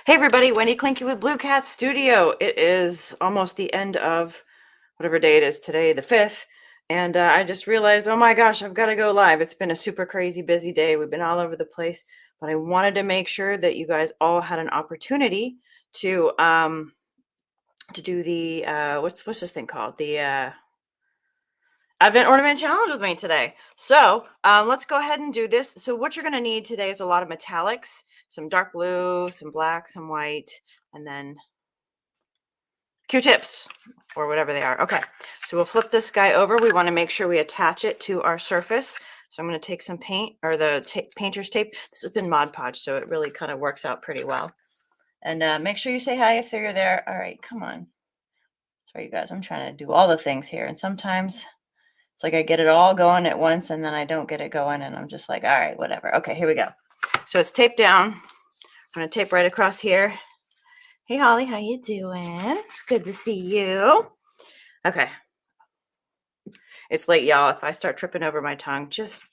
Hey everybody, Wendy Clinky with Blue Cat Studio. It is almost the end of whatever day it is today, the 5th, and I just realized, oh my gosh, I've got to go live. It's been a super crazy busy day. We've been all over the place, but I wanted to make sure that you guys all had an opportunity to do the what's this thing called? The Advent Ornament Challenge with me today. So let's go ahead and do this. So what you're going to need today is a lot of metallics, some dark blue, some black, some white, and then Q-tips or whatever they are. Okay, so we'll flip this guy over. We want to make sure we attach it to our surface. So I'm going to take some paint or the painter's tape. This has been Mod Podge, so it really kind of works out pretty well. And make sure you say hi if you're there. All right, come on. Sorry, you guys, I'm trying to do all the things here. And sometimes it's like I get it all going at once and then I don't get it going and I'm just like, all right, whatever. Okay, here we go. So it's taped down. I'm going to tape right across here. Hey, Holly, how you doing? It's good to see you. Okay. It's late, y'all. If I start tripping over my tongue, just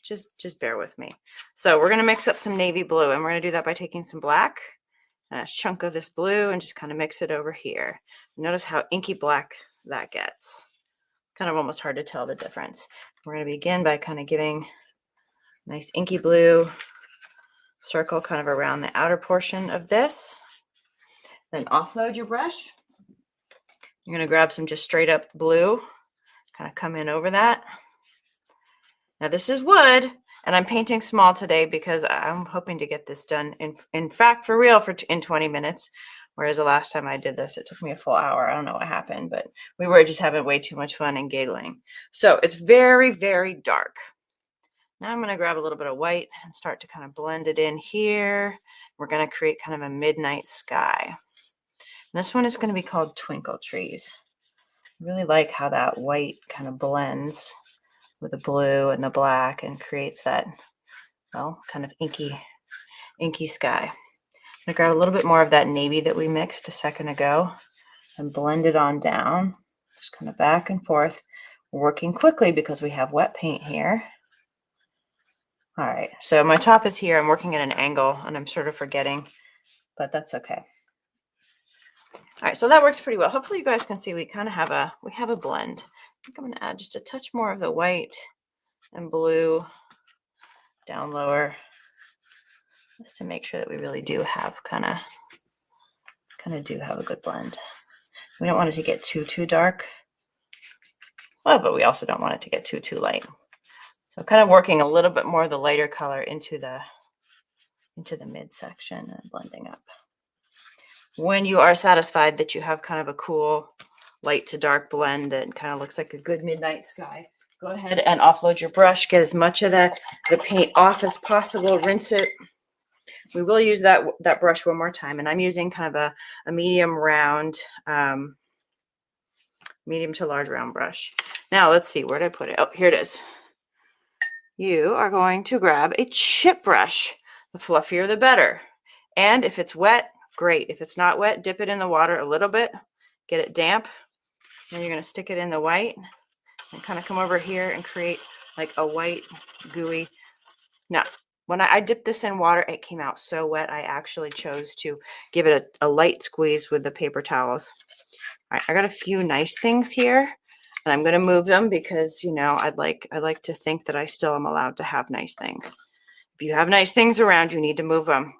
bear with me. So we're going to mix up some navy blue, and we're going to do that by taking some black, a chunk of this blue, and just kind of mix it over here. Notice how inky black that gets. Kind of almost hard to tell the difference. We're going to begin by kind of giving a nice inky blue circle kind of around the outer portion of this. Then offload your brush. You're going to grab some just straight up blue, kind of come in over that. Now this is wood, and I'm painting small today because I'm hoping to get this done in fact for real in 20 minutes. Whereas the last time I did this, it took me a full hour. I don't know what happened, but we were just having way too much fun and giggling. So it's very, very dark. Now I'm going to grab a little bit of white and start to kind of blend it in here. We're going to create kind of a midnight sky. And this one is going to be called Twinkle Trees. I really like how that white kind of blends with the blue and the black and creates that, well, kind of inky sky. I'm going to grab a little bit more of that navy that we mixed a second ago and blend it on down, just kind of back and forth, working quickly because we have wet paint here. All right, so my top is here. I'm working at an angle and I'm sort of forgetting, but that's okay. All right, so that works pretty well. Hopefully you guys can see we kind of have a blend. I think I'm going to add just a touch more of the white and blue down lower, just to make sure that we really do have kind of do have a good blend. We don't want it to get too dark, well, but we also don't want it to get too light. So kind of working a little bit more of the lighter color into the midsection and blending up. When you are satisfied that you have kind of a cool light to dark blend that kind of looks like a good midnight sky, go ahead and offload your brush, get as much of the paint off as possible, rinse it. We will use that brush one more time, and I'm using kind of a medium round, medium to large round brush. Now let's see, where did I put it? Oh, here it is. You are going to grab a chip brush. The fluffier the better. And if it's wet, great. If it's not wet, dip it in the water a little bit, get it damp. Then you're going to stick it in the white and kind of come over here and create like a white gooey. Now, when I dipped this in water, it came out so wet, I actually chose to give it a light squeeze with the paper towels. All right, I got a few nice things here, and I'm going to move them because, you know, I like to think that I still am allowed to have nice things. If you have nice things around, you need to move them.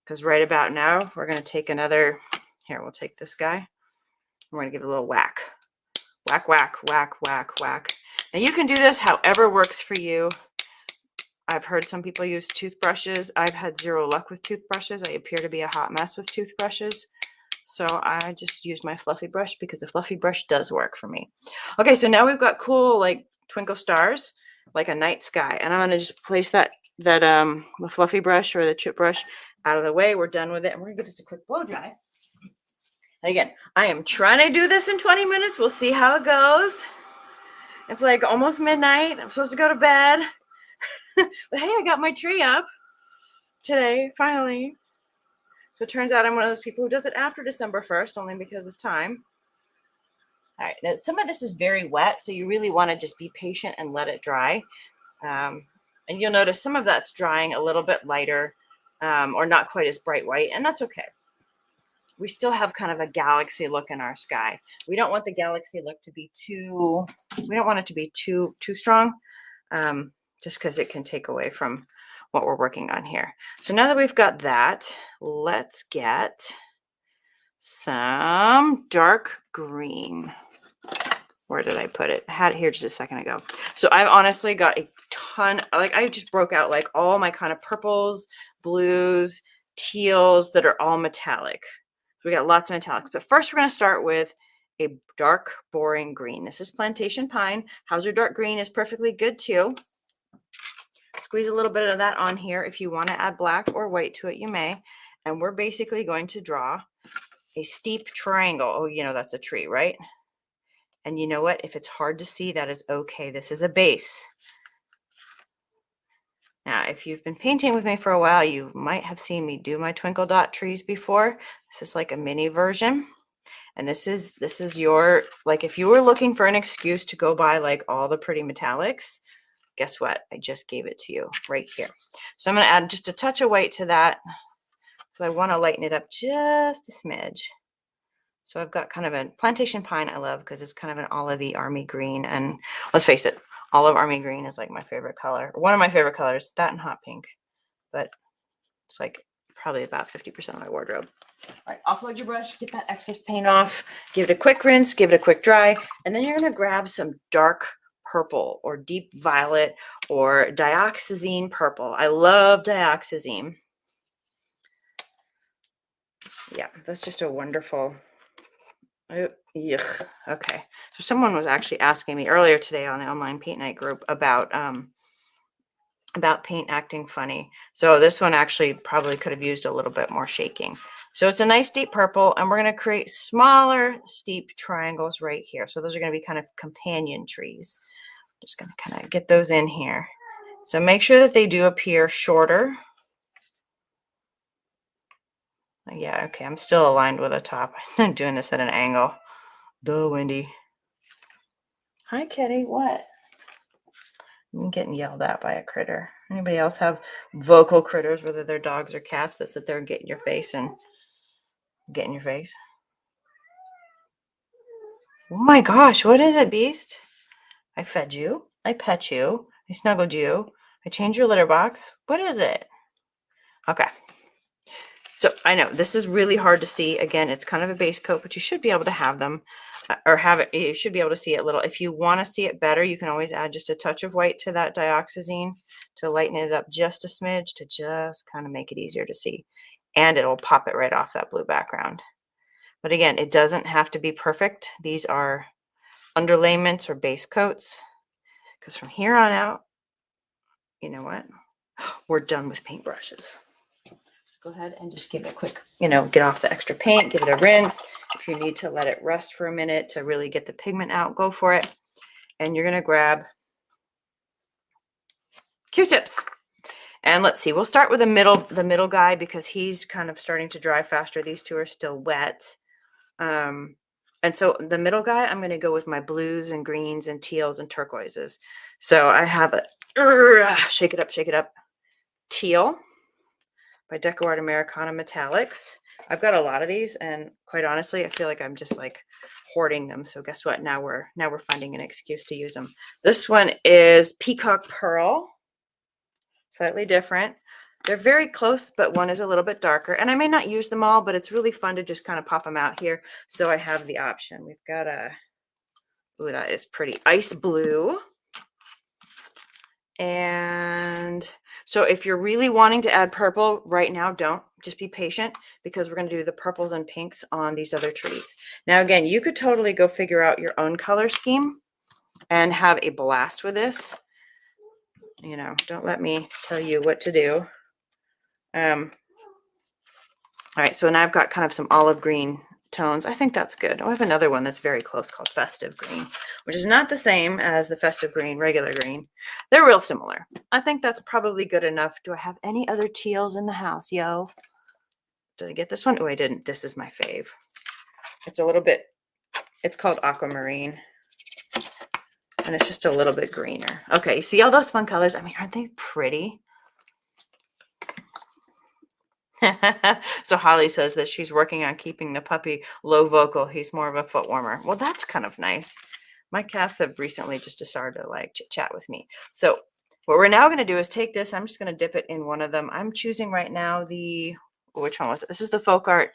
Because right about now, we're going to take another, here, we'll take this guy. We're going to give it a little whack. Whack, whack, whack, whack, whack. Now you can do this however works for you. I've heard some people use toothbrushes. I've had zero luck with toothbrushes. I appear to be a hot mess with toothbrushes. So I just use my fluffy brush because the fluffy brush does work for me. Okay, so now we've got cool like twinkle stars, like a night sky. And I'm going to just place the fluffy brush or the chip brush out of the way. We're done with it. And we're going to give this a quick blow dry. And again, I am trying to do this in 20 minutes. We'll see how it goes. It's like almost midnight. I'm supposed to go to bed. But hey, I got my tree up today, finally. So it turns out I'm one of those people who does it after December 1st, only because of time. All right, now some of this is very wet, so you really want to just be patient and let it dry. And you'll notice some of that's drying a little bit lighter or not quite as bright white, and that's okay. we still have kind of a galaxy look in our sky. We don't want the galaxy look to be too, we don't want it to be too strong, just because it can take away from what we're working on here. So now that we've got that, let's get some dark green. Where did I put it? I had it here just a second ago. So I've honestly got a ton, like I just broke out like all my kind of purples, blues, teals that are all metallic. So we got lots of metallics, but first we're going to start with a dark, boring green. This is plantation pine. Hauser dark green is perfectly good too. Squeeze a little bit of that on here. If you want to add black or white to it, you may. And we're basically going to draw a steep triangle. Oh, you know, that's a tree, right? And you know what? If it's hard to see, that is okay. This is a base. Now, if you've been painting with me for a while, you might have seen me do my twinkle dot trees before. This is like a mini version. And this is your, like if you were looking for an excuse to go buy like all the pretty metallics, guess what? I just gave it to you right here. So I'm going to add just a touch of white to that. So I want to lighten it up just a smidge. So I've got kind of a plantation pine I love because it's kind of an olivey army green. And let's face it, olive army green is like my favorite color. One of my favorite colors, that and hot pink. But it's like probably about 50% of my wardrobe. All right, offload your brush, get that excess paint off, give it a quick rinse, give it a quick dry, and then you're going to grab some dark purple or deep violet or dioxazine purple. I love dioxazine. Yeah, that's just a wonderful... Oh, yuck. Okay. So someone was actually asking me earlier today on the online paint night group about paint acting funny. So this one actually probably could have used a little bit more shaking. So it's a nice deep purple, and we're going to create smaller steep triangles right here. So those are going to be kind of companion trees. Just going to kind of get those in here. So make sure that they do appear shorter. Yeah, okay, I'm still aligned with the top. I'm doing this at an angle. Duh, Wendy. Hi, Kitty. What? I'm getting yelled at by a critter. Anybody else have vocal critters, whether they're dogs or cats, that sit there and get in your face and get in your face? Oh my gosh, what is it, Beast? I fed you. I pet you. I snuggled you. I changed your litter box. What is it? Okay. So I know this is really hard to see. Again, it's kind of a base coat, but you should be able to have them or have it. You should be able to see it a little. If you want to see it better, you can always add just a touch of white to that dioxazine to lighten it up just a smidge to just kind of make it easier to see. And it'll pop it right off that blue background. But again, it doesn't have to be perfect. These are underlayments or base coats. Because from here on out, you know what? We're done with paintbrushes. Go ahead and just give it a quick, get off the extra paint, give it a rinse. If you need to let it rest for a minute to really get the pigment out, go for it. And you're going to grab Q-tips. And let's see, we'll start with the middle guy because he's kind of starting to dry faster. These two are still wet. And so the middle guy, I'm going to go with my blues and greens and teals and turquoises. So I have a shake it up, teal by Deco Art Americana Metallics. I've got a lot of these, and quite honestly, I feel like I'm just like hoarding them. So guess what? Now we're finding an excuse to use them. This one is Peacock Pearl, slightly different. They're very close, but one is a little bit darker. And I may not use them all, but it's really fun to just kind of pop them out here. So I have the option. We've got ooh, that is pretty, ice blue. And so if you're really wanting to add purple right now, don't. Just be patient because we're going to do the purples and pinks on these other trees. Now, again, you could totally go figure out your own color scheme and have a blast with this. Don't let me tell you what to do. All right, so now I've got kind of some olive green tones. I think that's good. Oh, I have another one that's very close called Festive Green, which is not the same as the Festive Green, regular green. They're real similar. I think that's probably good enough. Do I have any other teals in the house, yo? Did I get this one? Oh, I didn't. This is my fave. It's a little bit, it's called Aquamarine. And it's just a little bit greener. Okay, you see all those fun colors? I mean, aren't they pretty? So Holly says that she's working on keeping the puppy low vocal. He's more of a foot warmer. Well, that's kind of nice. My cats have recently just decided to like chit chat with me. So what we're now going to do is take this. I'm just going to dip it in one of them. I'm choosing right now which one was it? This is the Folk Art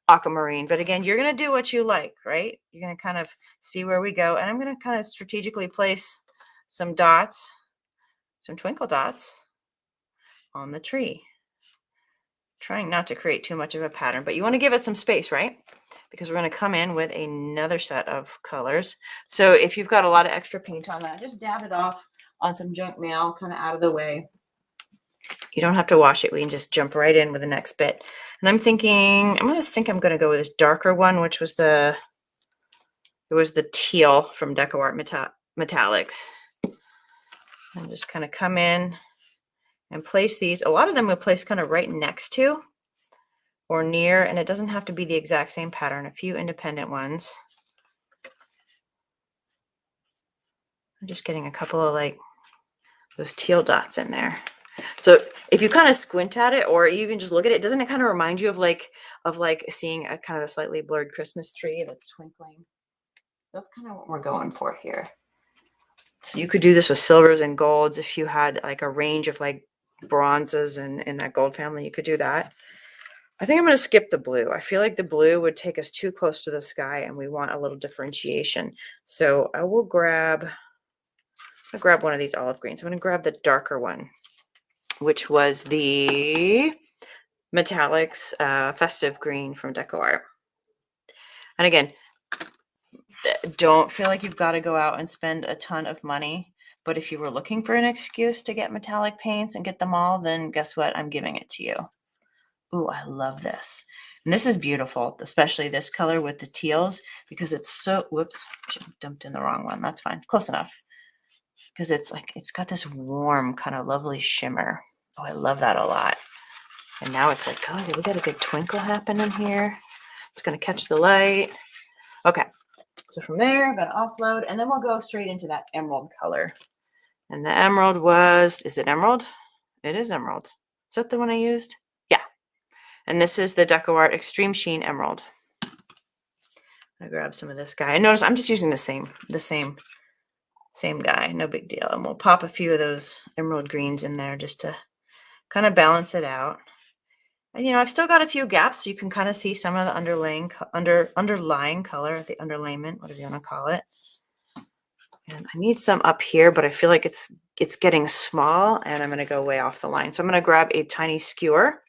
Aquamarine. But again, you're going to do what you like, right? You're going to kind of see where we go. And I'm going to kind of strategically place some dots, some twinkle dots on the tree. Trying not to create too much of a pattern, but you want to give it some space, right? Because we're going to come in with another set of colors. So if you've got a lot of extra paint on that, just dab it off on some junk mail, kind of out of the way. You don't have to wash it. We can just jump right in with the next bit. And I'm going to go with this darker one, which was it was the teal from Deco Art Metallics. And just kind of come in and place these. A lot of them we'll place kind of right next to or near, and it doesn't have to be the exact same pattern, a few independent ones. I'm just getting a couple of like those teal dots in there. So if you kind of squint at it, or you can just look at it, doesn't it kind of remind you of like seeing a kind of a slightly blurred Christmas tree that's twinkling? That's kind of what we're going for here. So you could do this with silvers and golds. If you had like a range of like bronzes and in that gold family, you could do that. I think I'm going to skip the blue. I feel like the blue would take us too close to the sky, and we want a little differentiation. So I will grab one of these olive greens. I'm going to grab the darker one, which was the Metallics Festive Green from Deco Art. And again, don't feel like you've got to go out and spend a ton of money. But if you were looking for an excuse to get metallic paints and get them all, then guess what? I'm giving it to you. Ooh, I love this. And this is beautiful, especially this color with the teals, because it's so, whoops, I should have dumped in the wrong one. That's fine. Close enough. Because it's got this warm, kind of lovely shimmer. Oh, I love that a lot. And now it's like, oh, we got a big twinkle happening here. It's going to catch the light. Okay. So from there, I'm going to offload, and then we'll go straight into that emerald color. And the emerald is it emerald? It is emerald. Is that the one I used? Yeah. And this is the Deco Art Extreme Sheen Emerald. I grab some of this guy. And notice I'm just using the same guy. No big deal. And we'll pop a few of those emerald greens in there just to kind of balance it out. And I've still got a few gaps, so you can kind of see some of the underlying color, the underlayment, whatever you want to call it. And I need some up here, but I feel like it's getting small, and I'm going to go way off the line. So I'm going to grab a tiny skewer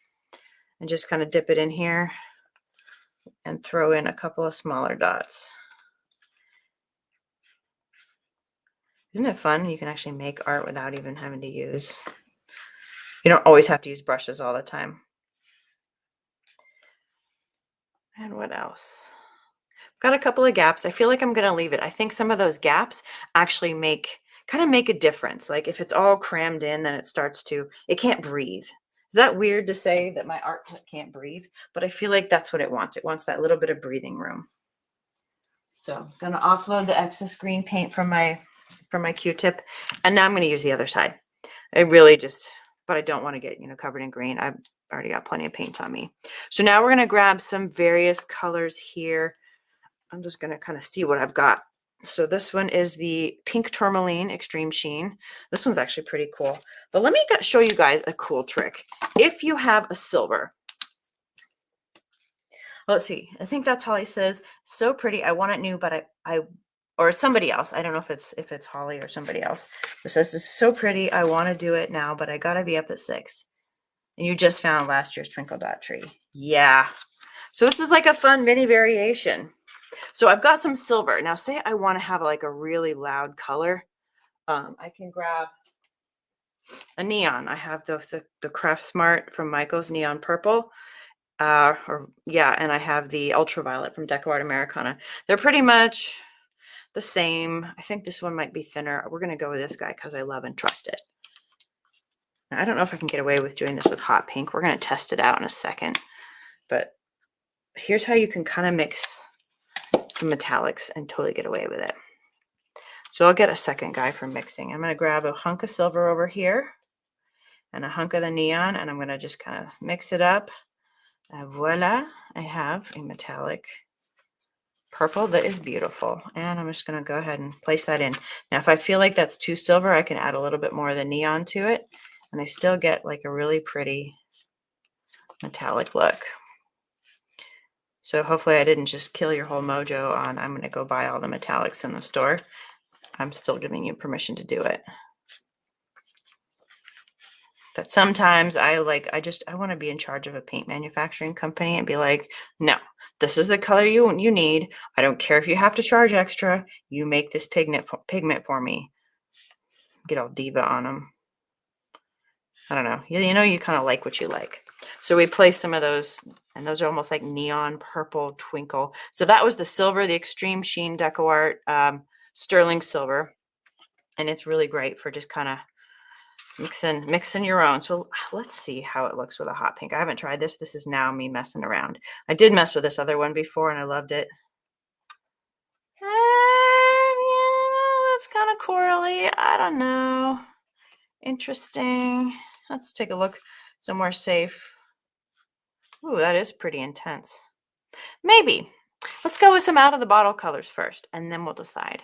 and just kind of dip it in here and throw in a couple of smaller dots. Isn't it fun? You can actually make art without even having to use. You don't always have to use brushes all the time. And what else? Got a couple of gaps. I feel like I'm going to leave it. I think some of those gaps actually kind of make a difference. Like if it's all crammed in, then it can't breathe. Is that weird to say that my art can't breathe? But I feel like that's what it wants. It wants that little bit of breathing room. So I'm going to offload the excess green paint from my Q-tip. And now I'm going to use the other side. But I don't want to get, covered in green. I've already got plenty of paint on me. So now we're going to grab some various colors here. I'm just going to kind of see what I've got. So this one is the Pink Tourmaline Extreme Sheen. This one's actually pretty cool. But let me show you guys a cool trick. If you have a silver, let's see. I think that's Holly says, so pretty. I want it new, but or somebody else. I don't know if it's Holly or somebody else. It says, this is so pretty. I want to do it now, but I got to be up at 6. And you just found last year's Twinkle Dot tree. Yeah. So this is like a fun mini variation. So I've got some silver. Now say I want to have like a really loud color. I can grab a neon. I have the Craft Smart from Michael's Neon Purple. And I have the Ultraviolet from Deco Art Americana. They're pretty much the same. I think this one might be thinner. We're going to go with this guy because I love and trust it. Now, I don't know if I can get away with doing this with hot pink. We're going to test it out in a second. But here's how you can kind of mix some metallics and totally get away with it. So I'll get a second guy for mixing. I'm going to grab a hunk of silver over here and a hunk of the neon, and I'm going to just kind of mix it up Voila, I have a metallic purple that is beautiful. And I'm just going to go ahead and place that in. Now, if I feel like that's too silver, I can add a little bit more of the neon to it. And I still get like a really pretty metallic look. So hopefully I didn't just kill your whole mojo on I'm going to go buy all the metallics in the store. I'm still giving you permission to do it. But sometimes I want to be in charge of a paint manufacturing company and be like, no, this is the color you need. I don't care if you have to charge extra. You make this pigment for me. Get all diva on them. I don't know. You know, you kind of like what you like. So we place some of those, and those are almost like neon purple Twinkle. So that was the silver, the Extreme Sheen Deco Art sterling silver. And it's really great for just kind of mixing your own. So let's see how it looks with a hot pink. I haven't tried this. This is now me messing around. I did mess with this other one before and I loved it. Yeah, that's kind of corally. I don't know. Interesting. Let's take a look somewhere safe. Ooh, that is pretty intense. Maybe. Let's go with some out of the bottle colors first and then we'll decide.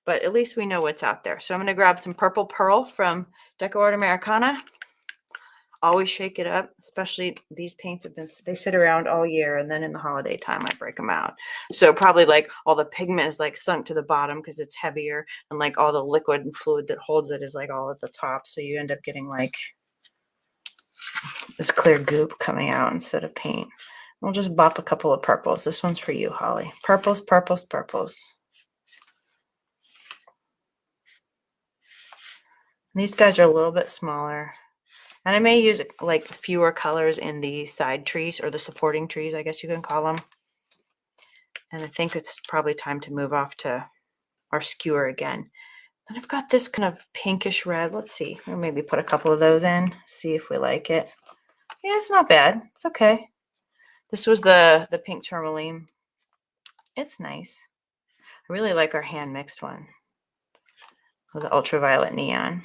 But at least we know what's out there. So I'm going to grab some Purple Pearl from Deco Art Americana. Always shake it up, especially these paints they sit around all year, and then in the holiday time I break them out. So probably like all the pigment is like sunk to the bottom because it's heavier, and like all the liquid and fluid that holds it is like all at the top. So you end up getting like this clear goop coming out instead of paint. We'll just bop a couple of purples. This one's for you, Holly. Purples, purples, purples. And these guys are a little bit smaller. And I may use like fewer colors in the side trees or the supporting trees, I guess you can call them. And I think it's probably time to move off to our skewer again. And I've got this kind of pinkish red. Let's see. We'll maybe put a couple of those in, see if we like it. Yeah, it's not bad. It's okay. This was the pink Tourmaline. It's nice. I really like our hand mixed one with the ultraviolet neon.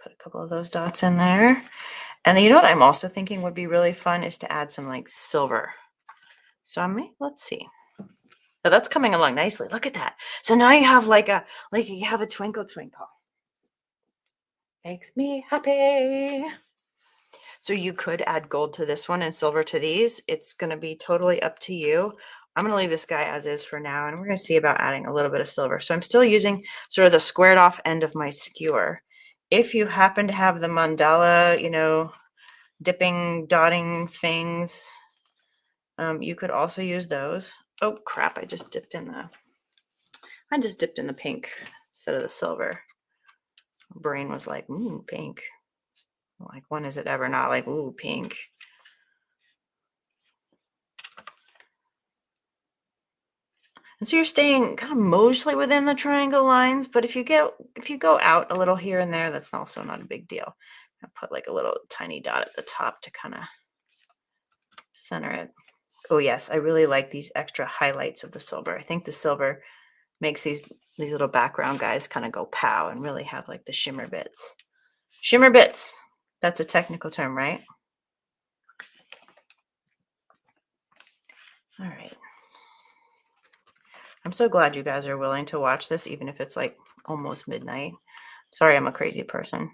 Put a couple of those dots in there. And you know what I'm also thinking would be really fun is to add some like silver. So let's see. Oh, that's coming along nicely. Look at that. So now you have you have a twinkle twinkle. Makes me happy. So you could add gold to this one and silver to these. It's going to be totally up to you. I'm going to leave this guy as is for now, and we're going to see about adding a little bit of silver. So I'm still using sort of the squared off end of my skewer. If you happen to have the mandala, dipping, dotting things, you could also use those. Oh crap, I just dipped in the pink instead of the silver. My brain was like, ooh, pink. Like, when is it ever not like, ooh, pink? And so you're staying kind of mostly within the triangle lines, but if you go out a little here and there, that's also not a big deal. I put like a little tiny dot at the top to kind of center it. Oh yes, I really like these extra highlights of the silver. I think the silver makes these little background guys kind of go pow and really have like the shimmer bits. Shimmer bits. That's a technical term, right? All right. I'm so glad you guys are willing to watch this, even if it's like almost midnight. Sorry, I'm a crazy person.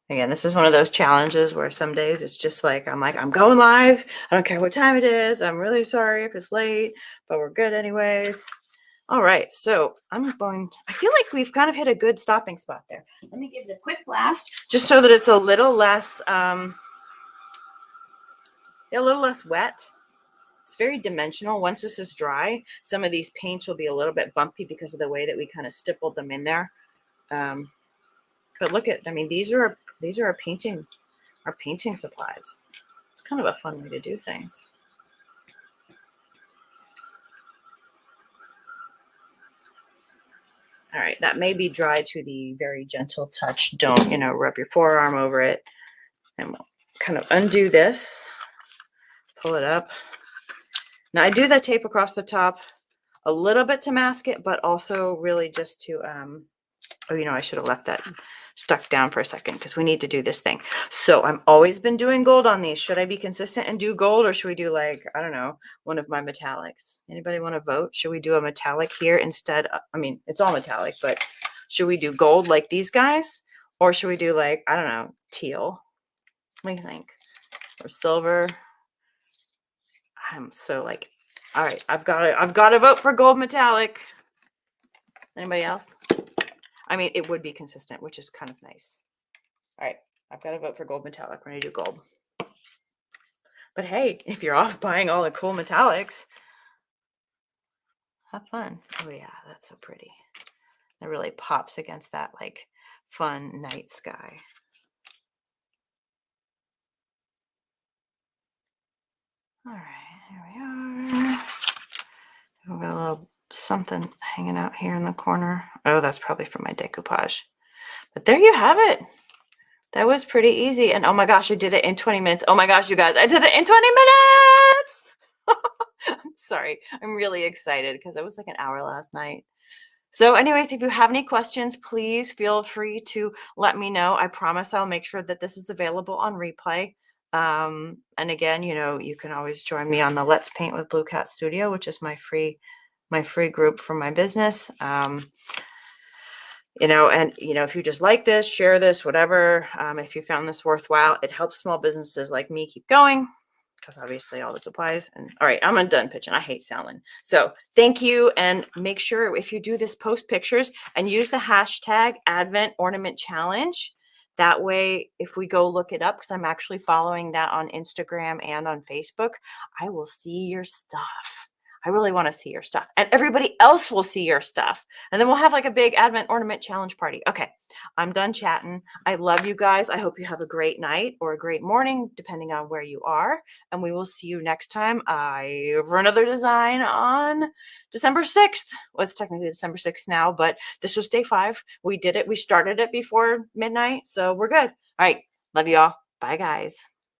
Again, this is one of those challenges where some days it's just like, I'm going live. I don't care what time it is. I'm really sorry if it's late, but we're good anyways. All right, so I feel like we've kind of hit a good stopping spot there. Let me give it a quick blast, just so that it's a little less wet. It's very dimensional. Once this is dry, some of these paints will be a little bit bumpy because of the way that we kind of stippled them in there. But look at, these are our painting supplies. It's kind of a fun way to do things. All right, that may be dry to the very gentle touch. Don't, rub your forearm over it. And we'll kind of undo this, pull it up. Now I do that tape across the top a little bit to mask it, but also really just to, I should have left that stuck down for a second because we need to do this thing. So I've always been doing gold on these. Should I be consistent and do gold, or should we do like, I don't know, one of my metallics? Anybody want to vote? Should we do a metallic here instead? I mean, it's all metallic, but should we do gold like these guys? Or should we do like, I don't know, teal? What do you think? Or silver? I'm so like, all right, I've got to vote for gold metallic. Anybody else? I mean, it would be consistent, which is kind of nice. All right, I've got to vote for gold metallic. We're going to do gold. But hey, if you're off buying all the cool metallics, have fun. Oh yeah, that's so pretty. That really pops against that like fun night sky. All right, here we are. We've got a little something hanging out here in the corner. Oh, that's probably for my decoupage. But there you have it. That was pretty easy. And oh my gosh, I did it in 20 minutes. Oh my gosh, you guys, I did it in 20 minutes. I'm sorry. I'm really excited because it was like an hour last night. So anyways, if you have any questions, please feel free to let me know. I promise I'll make sure that this is available on replay. And again, you know, you can always join me on the Let's Paint with Blue Cat Studio, which is my free group for my business. You know, and you know, if you just like this, share this, whatever. If you found this worthwhile, it helps small businesses like me keep going, because obviously all the supplies. And all right, I'm done pitching. I hate sounding. So thank you. And make sure if you do this, post pictures and use the hashtag Advent Ornament Challenge. That way, if we go look it up, because I'm actually following that on Instagram and on Facebook, I will see your stuff. I really want to see your stuff, and everybody else will see your stuff. And then we'll have like a big Advent Ornament Challenge party. Okay, I'm done chatting. I love you guys. I hope you have a great night or a great morning, depending on where you are. And we will see you next time for another design on December 6th. Well, it's technically December 6th now, but this was day 5. We did it. We started it before midnight, so we're good. All right, love you all. Bye, guys.